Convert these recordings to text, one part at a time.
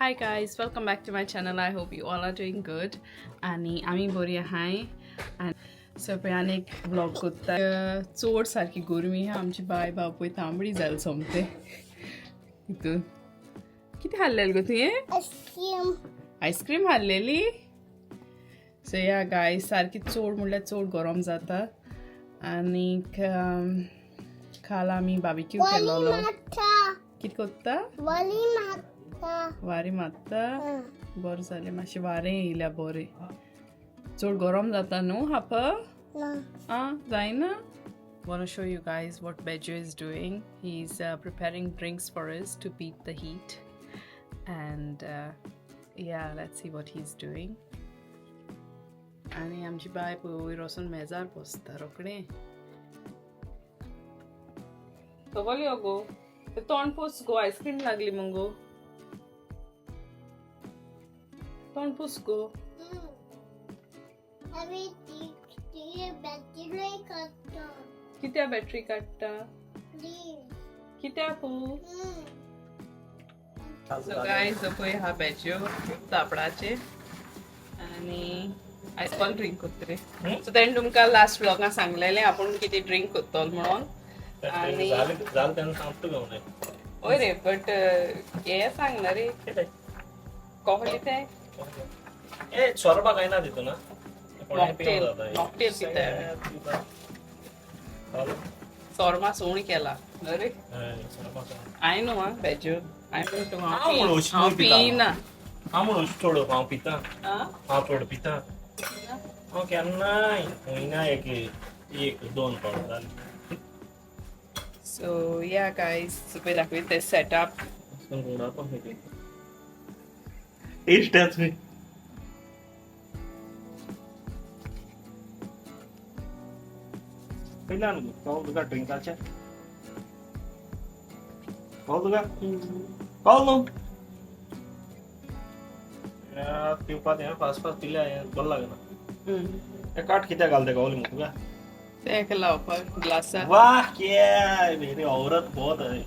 Hi guys, welcome back to my channel. I hope you all are doing good. आणि आम्ही बरी आहे. आणि सो पळय एक ब्लॉग करता. चोड सारखी गरमी हा आमची बाय भाव पळय तांबडी जाल सोमते. हितून किती हाडलेली गो तुवें? आईस्क्रीम हाडलेली. सो या गायस सारकी चोड म्हणल्यार चोड गरम जाता. आणि काल आमी बार्बेक्यू केलोलो. कितें कोत्ता? वारें मारता. बरें जालें मातशें वारें येयल्या बरें. चड गरम जाता न्हू हाप? जायना? Want to show you guys what Bejo is doing. He's preparing drinks for us to beat the heat. And yeah, let's see what he's doing. आणि आमची बाय पळय वयर मेजार बसता रोखडें. तगोली गो तोंड पुस गो आईस्क्रीम लागली मंगो. तोंड पुस गो. कित्या बॅटरी काडटा? कित्या पू? सो गायज पळय हा बेजो तापडाचे आणि आयस्क्रीम ड्रिंक करतले. सो तेणें तुमकां लास्ट व्लॉगां सांगलेलें आपूण कितें ड्रिंक करतलो म्हणून. आणि होय रे बट हे सांगना रे कहली ते ए सोरबा काय ना देतो ना मॉकटेल पिता सोरमा सोणी केला रे. आय नो हा बेजो आय नो हांव पिना. हांव म्हणून थोडं हांव पिता. हांव थोडं पिता. हांव केन्नाय म्हयना एक दोन पावड जाली. So yeah guys, we're like with this setup. Taste test me. Kailan mo? Paul lugar drink culture. Paul lugar. Paul no. यार क्यों पाते हैं पास पिला है बल लगा ना. ये काट कितना गाल देगा ओली मुझे. देख लो पर ग्लास. वाह क्या मेरी औरत बहुत है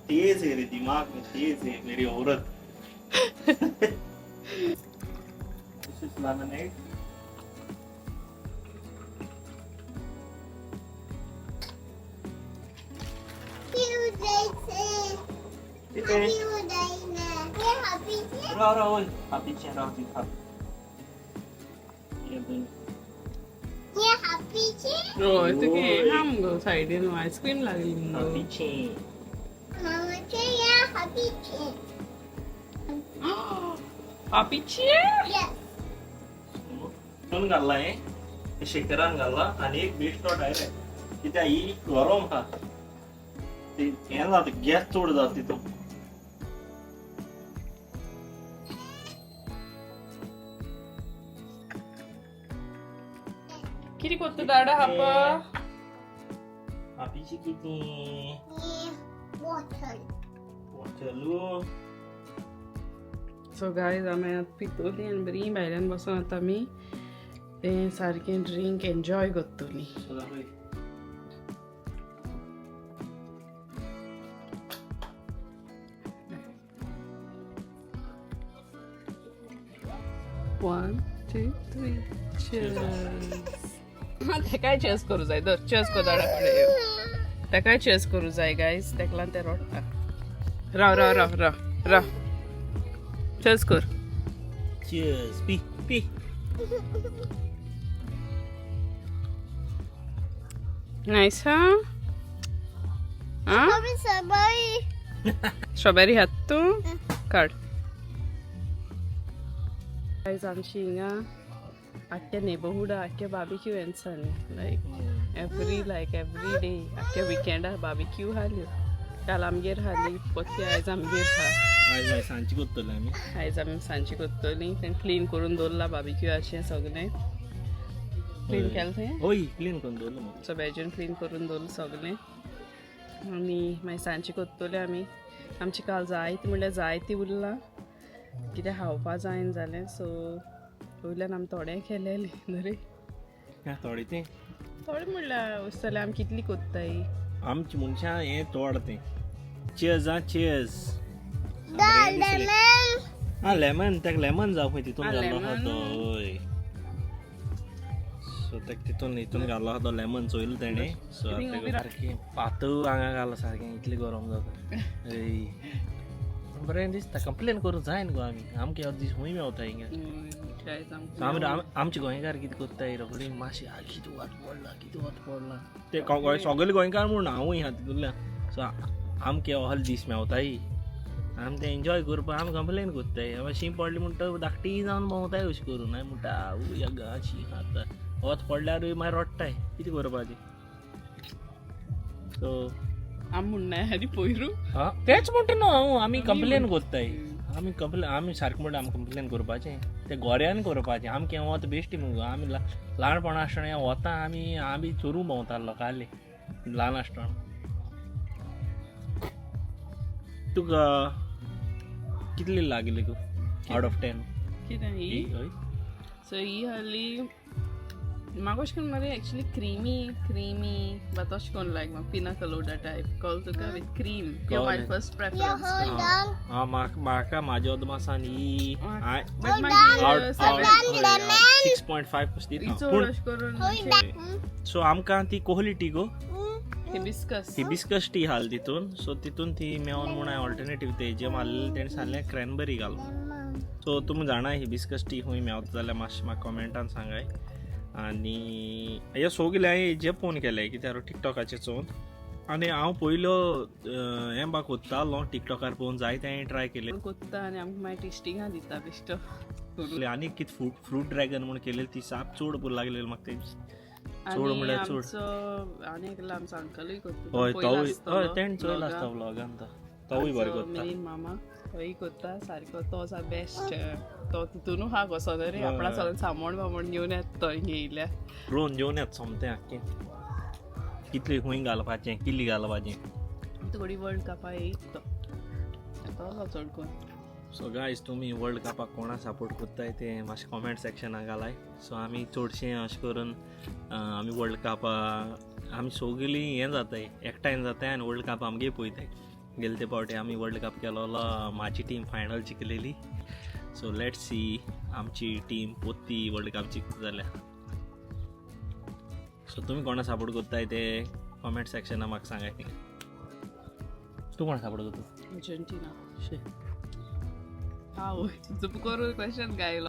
तेज है रे दिमाग में तेज है मेरी औरत. This is lemonade. No, itu ke ham go side no ice cream lagi mo. Happy म्हणून घाललाय शेकरान घालला आणि एक बेस्ट नॉट आहे की त्या ही गरम हा ते याला गॅस चोड जाते तो. किती कोत्तो दाडा हापा? हापीची किती? बॉटलू. सो गायज आमी आतां पितोली आनी बरी भायल्यान बसून आतां आमी तें सारकें ड्रिंक एन्जॉय करतलीं. One, two, three, cheers. तेकाय चेस करू जाय. दर चेस कर दाडा कडेन. तेकाय चेस करू जाय गायज. तेकलान ते रोडटा. राव. चेस कर. Cheers. Pee. Nice, huh? Strawberry हात तू काढ. गायज आमची हिंगा आख्या नेबरहूड आख्या बार्बेक्यू एन्सांनी एवरी डे आख्या विकेंडा बार्बेक्यू हाल्यो. काल आमगेर हाली पत्ती आयज आमगेर हा. आयज सांची करतले आमी. आयज आमी सांची करतली. तें क्लीन करून दवरला बार्बेक्यूआचें सगळें. क्लीन केलें तें? होय क्लीन करून दवरलें. सो बेजून क्लीन करून दवरलें सगळें. आनी मागीर सांची करतले आमी. आमची काल जायती म्हणल्यार जायती उरलां कितें खावपा जायना जालें. सो वयल्यान आमी थोडें केलेलें न्हू रे. थोडें तें थोडें म्हणल्यार वचतलें आमी कितली कोत्ताय. आमची मनशां हें तोड तें. Cheers, cheers. लेमन ताका लेमन जावं खंय तितून घालो आहा lemon. तो हय सो ताका हितून घालो आहा तो लेमन चोयलो तेणे सो सारकी पातळ आंगा घालो सारकें इतलें गरम जाता बरें दिसता कंप्लेन करूं जाय न्हू गो आमकां ह्या दीस खूंय मेवता हिंगा आमचे गोंयकार कितें कोत्ताय रोखडी मातशें कितें वत पडला ते सगळे गोंयकार म्हूण हांवूय आहा तितूंतल्यान सो आमकां असले दीस मेवताय आमी ते एन्जॉय करपा आमी कंप्लेन कोत्ताय शीं पडली म्हणटा धाकटी जावन भोंवताय अशें करून हांवें म्हणटा आवय शीं खाता वत पडल्यारूय मागीर रडटाय कितें करपाचें सो आमी म्हणना आनी पयरू तेच म्हणटा न्हू हांव आमी कंप्लेन कोत्ताय आमी सारकें म्हणटा आमी कंप्लेन करपाचें तें गोऱ्यान करपाचें आमी केन्ना वता बेश्टी मुगो आमी ल्हानपणा आसतना वता आमी चोरूं भोंवताले लोकांले ल्हान आसतना तुका कितली लागली गो आउट ऑफ 10 कितें ही सो ही हाली म्हाका अशें करून मरे एक्चुली क्रीमी बट अशें करून लायक म्हाका पिना कलोडा टायप कॉल तुका विथ क्रीम यो माय फर्स्ट प्रेफरन्स म्हाका म्हाज्या अदमासान ही बट मागीर 6.5 कशी चड अशें करून सो आमकां ती कोहली टी गो हिबिस्कस टी घाल तितून सो तितून ती मेवन म्हूण हांवें ऑल्टरनेटीव तेजें मारलेलें तेणें सांगलें क्रॅनबेरी घाल सो तुमी जाणा हिबिस्कस टी खूंय मेवता जाल्यार मातशें म्हाका कॉमेंटान सांगाय आनी हे सगलें हांवें हेजेर फोन केलें कित्याक टिकटॉकाचेर चोवन आनी हांव पयलो हें बाग कोत्तालो टिकटॉकार पळोवन जायते हांवें ट्राय केलें कोत्ता आनी आमकां मागीर टेस्टिंगा दिता बेश्टो आनी कितें फ्रूट ड्रॅगन म्हूण केलेली ती साप चड बरी लागलेली म्हाका तेजी चड म्हळ्यार चड आनी एकलो आमचो अंकलूय हय तोवूय हय तेणें चोयलो आसता व्लॉगान तोवूय बरें कोत्ता मेन मामा तोय कोत्ता सारको तो आसा बेस्ट तो तितूनू हा कसो रे आपणा सगळें सामोण घेवन येता तो येयल्या रोवन घेवन येता सोमतें आख्खें कितली खूंय घालपाचें किल्ली घालपाचें थोडी वर्ल्ड कपा येयत तो चड करून सो गायज तुमी वर्ल्ड कपाक कोणा सपोर्ट कोत्ताय तें मातशें कॉमेंट सेक्शनाक घालाय सो आमी चडशें अशें करून आमी वर्ल्ड कपाक आमी सगळीं हें जाताय एकठांय जाताय आनी वर्ल्ड कप आमगे पळयताय गेले ते फावटी आमी वर्ल्ड कप केलोलो म्हाजी टीम फायनल जिखलेली सो लेट्स सी आमची टीम पोत्ती वर्ल्ड कप जिखता जाल्यार सो तुमी कोणा सपोर्ट कोत्ताय ते कॉमेंट सेक्शनाक म्हाका सांगाय तूं कोणा सपोर्ट कोत्ता अर्जेंटिना हांव चुप करून क्वेश्चन गायलो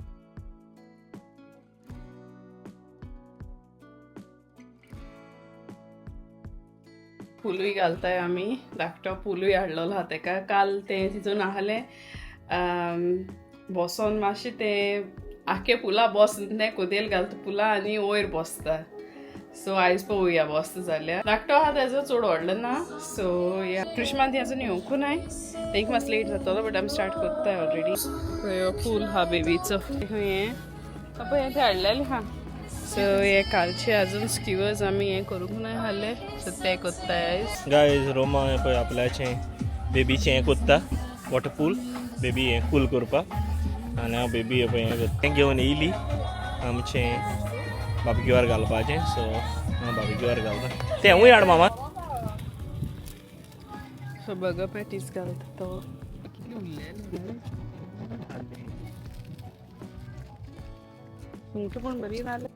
पुलूय घालताय आमी धाकटो पुलूय हाडलेलो आहा तेका काल तें तितून आहलें बसोन मातशें तें आख्खे पुला बस तें कोदेल घालता पुला आनी वयर बसता सो आयज पळोवया बसता जाल्यार धाकटो आहा तेजो चड व्हडलो ना सो या क्रिस्मान ती अजून येवंकू नाय तेक मातसो लेट जातलो बट आमी स्टार्ट कोत्ताय ऑलरेडी सो फूल हा बेबीचो हें पळय हें ते हाडलेलें हा सो हे कालचे अजून स्किवर्स आमी हें करूंक ना हाडले सो ते कोत्ताय आयज गायज रोमा हें पळय आपल्याचें बेबीचें हें कोत्ता वॉटर पूल बेबी हें कूल करपाक आनी हांव बेबी हें पळय हें घेवन येयली आमचें बार्बेक्यूआर घालपाचें सो हांव बार्बेक्यूआर घालता तेंवूय हाड मामा सो बर्गर पॅटीस घालता तो कितली उरलेली सुंगटां पूण बरी नाल्या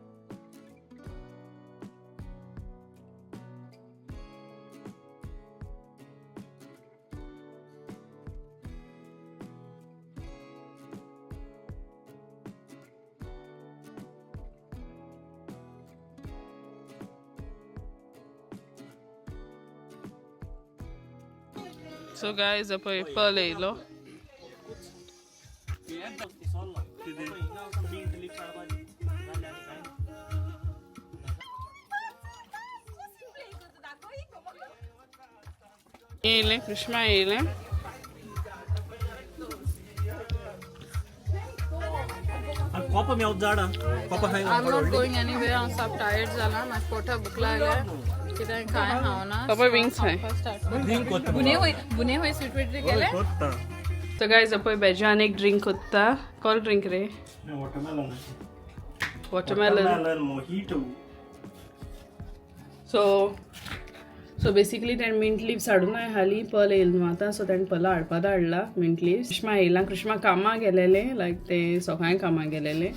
सो गायज पळय पल येयलो येयलें कृष्णा येयलें कोपा मेवता झाडां कोपा खाय I'm not going anywhere. I'm so tired जाला माझ्या पोटात भूक लागल्या कितें खाय खावना पप्पा विंग्स खाय ड्रिंक कोत्ता बुने होय स्वीट वेट केले कोत्ता सो गायज पळय बेजान एक ड्रिंक कोत्ता कॉल ड्रिंक रे watermelon mojito so so basically तेणें मिंट लीव्स हाडून हाली पल येयला न्हू आतां सो तेणें पल हाडपा धाडला मिंट लीव्स. कृष्णा येयला, कृष्णा कामां गेलेले लायक ते सकाळीं कामां गेलेले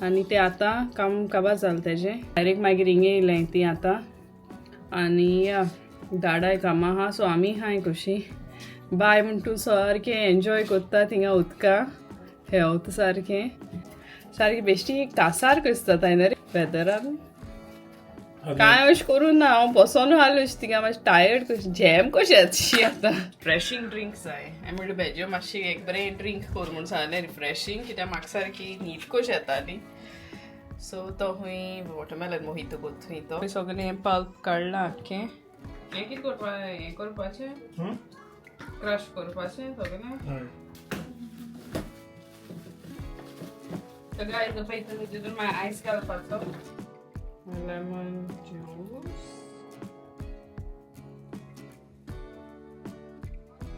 आनी ते आतां काम काबार जालें तेजें. डायरेक्ट मागीर हिंगा येयलें ती आतां आनी दाडाय कामां आहा सो आमी हाय कशी बाय म्हण तूं सारकें एन्जॉय कोत्ता थिंगा उदका हेवता सारकें सारकें बेश्टी एक कासार कशी जाता रे वेदरान. कांय अशें करून ना हांव बसोन आसलें अशें थिंगा मातशें टायर्ड कशी झॅम कशी येतशी आतां. रिफ्रेशींग ड्रिंक्स जाय हांवें म्हणलें बेज्यो मातशी एक बरें ड्रिंक कर म्हूण सांगलें रिफ्रेशींग कित्याक म्हाका सारकी न्हीद कशी येताली. सो तो हूंय वॉटरमेलन मोहितो कोत्तूय तो सगळें पल्प काडलां आख्खें. हें कितें करपा हें करपाचें क्रश करपाचें सगळें सगळें आयज पळयता तितून आयस घालपाचो लेमन ज्यूस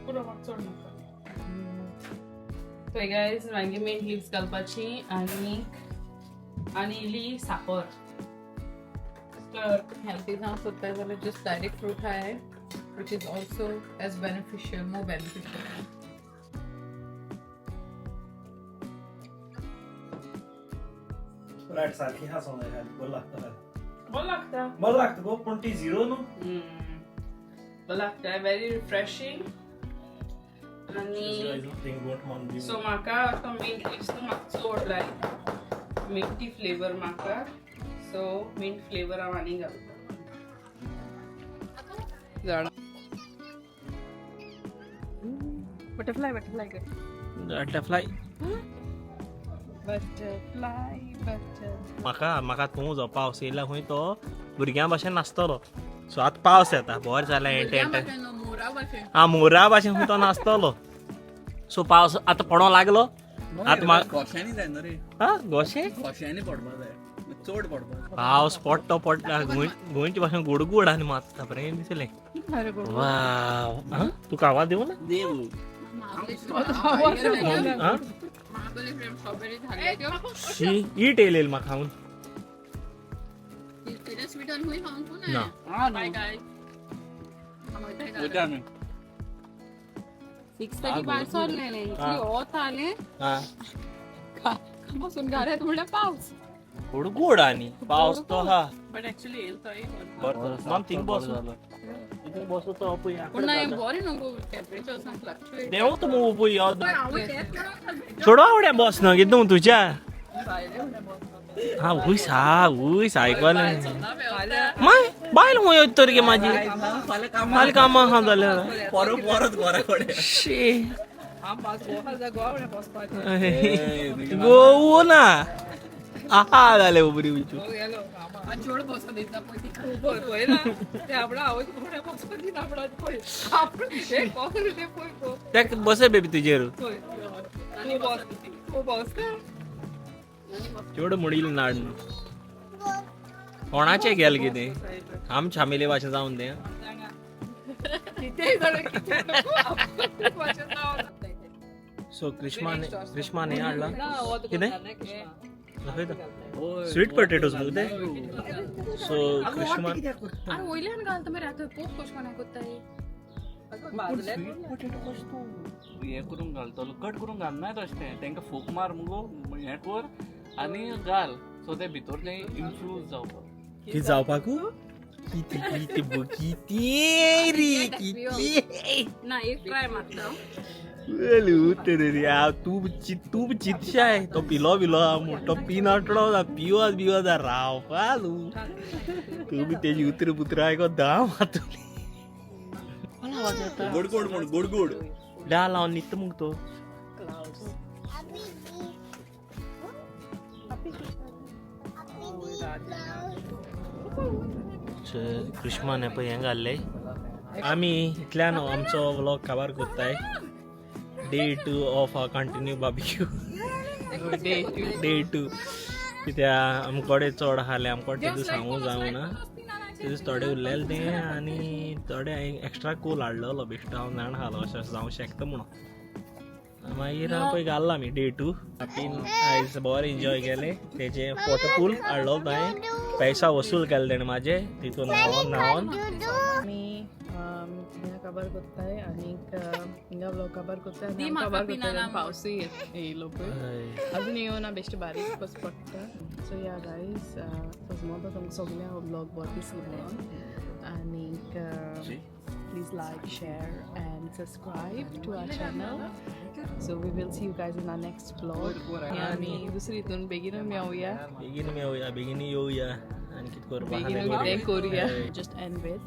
पुरो म्हाका चड नाका. सो गायज मागीर मिंट लीव्स घालपाची आनी इल्ली साकर. हेल्थी जावं सोदता जाल्यार जस्ट डायरेक्ट फ्रूट खाय which is also as beneficial, more beneficial. Right सारखी हा सोंग आहे बरं लागतं बरं लागता गो पण ती झिरो न्हू बरं लागता व्हेरी रिफ्रेशींग. आनी सो म्हाका तो मिंट लीव्स तो म्हाका चड लायक मिंटी फ्लेवर म्हाका सो मिंट फ्लेवर हांव आनी घालता. बटरफ्लाय बटरफ्लाय म्हाका तूं जो पावस येयला खंय तो भुरग्यां भाशेन नाचतलो. सो आतां पावस येता बोर जालें एंट मोरा भाशेन खंय तो नाचतलो. सो पावस आतां पडो लागलो आतां म्हाका गोशे पावस पडटो पडटा गोंयची भाशेन गुडगुड आनी मारता बरें दिसलें. वाव तुका आवाज दिवं ना ईट येयलेली म्हाका खावन पाऊस गुडगुड आनी पावस तो हा बट एक्चुअली येयलतोय माम थिंग बसू बसू तो पळय बरें न्हू टेम्परेचर फ्लक्चुएट देव तो मू पळय चोडो आवड्या बस ना कितें तुज्या हा हुयस आयकलें माय बायल खंय येत तर गे म्हाजी फाल्यां कामां आहा जाल्यार परत घरा कडेन शी गोवू ना आहा जालें उबरी विचू जोड बसो दिता पळय ते आपणा आवज कोणा बसो दिता आपणा पळय आपण हे कोण ते पळय तेक बसे बेबी तुजेर आणि बस चोड मुडील नाड कोणाचे गेल कितें आम छामेले भाशेन जावन दे सो क्रिस्मान हे हाडला कितें स्वीट पोटॅटोज न्हू ते सो क्रिस्मान अरे वयल्यान घालता मरे आतां पोप कशें कोणाक कोत्ताय हे करून घालतलो कट करून घालना तशें तेंका फोक मार मुगो हें कर आनी घाल सो ते भितर तें इन्फ्यूज जावपाक कितें जावपाकू ना एक ट्राय मारता तूं चितशाय तो पिलो मोठो पिनाटलो पिवो रावपा तूं बी तेजी उतर पुत्र आयको दाम हातुली गुड डा लावन न्हिदता मुग तो कृष्णान पळय हें घाल्लें आमी इतल्यान आमचो व्लॉग काबार कोत्ताय Day 2 of our continue barbecue. Day 2 कित्या आमकोडे चड आसले आमकोडे तेदू सांगू जावना तेदू थोडे उरलेले ते आनी थोडे एक्स्ट्रा कोल हाडलेलो बेश्टो हांव जाण आसलो अशें जावं शकता म्हणून मागीर पळय घाल्ला आमी Day 2 आयज बरें एन्जॉय केलें तेजे वॉटरपूल हाडलो थंय पैसा वसूल केले तेणें म्हाजे तितून न्हांवन आमी काबार कोत्ताय आणि हिंगा ब्लॉग काबार कोत्ताय आणि काबार कोत्ताय पावसूय येयलो पळय अजून येवना बेश्टे बारीक कस पडटा सो या गायज समजता तुमकां सगळ्या हो ब्लॉग बरो दिसलो म्हणून आणि please like, share and subscribe to our channel. So we will see you guys in our next vlog. आणि दुसरी हितून बेगीन मेळुया बेगीन येऊया आणि कितें करपाक बेगीन कितें करूया. Just end with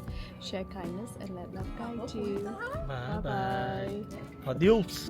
share kindness and let love guide you. Bye bye. Adeus.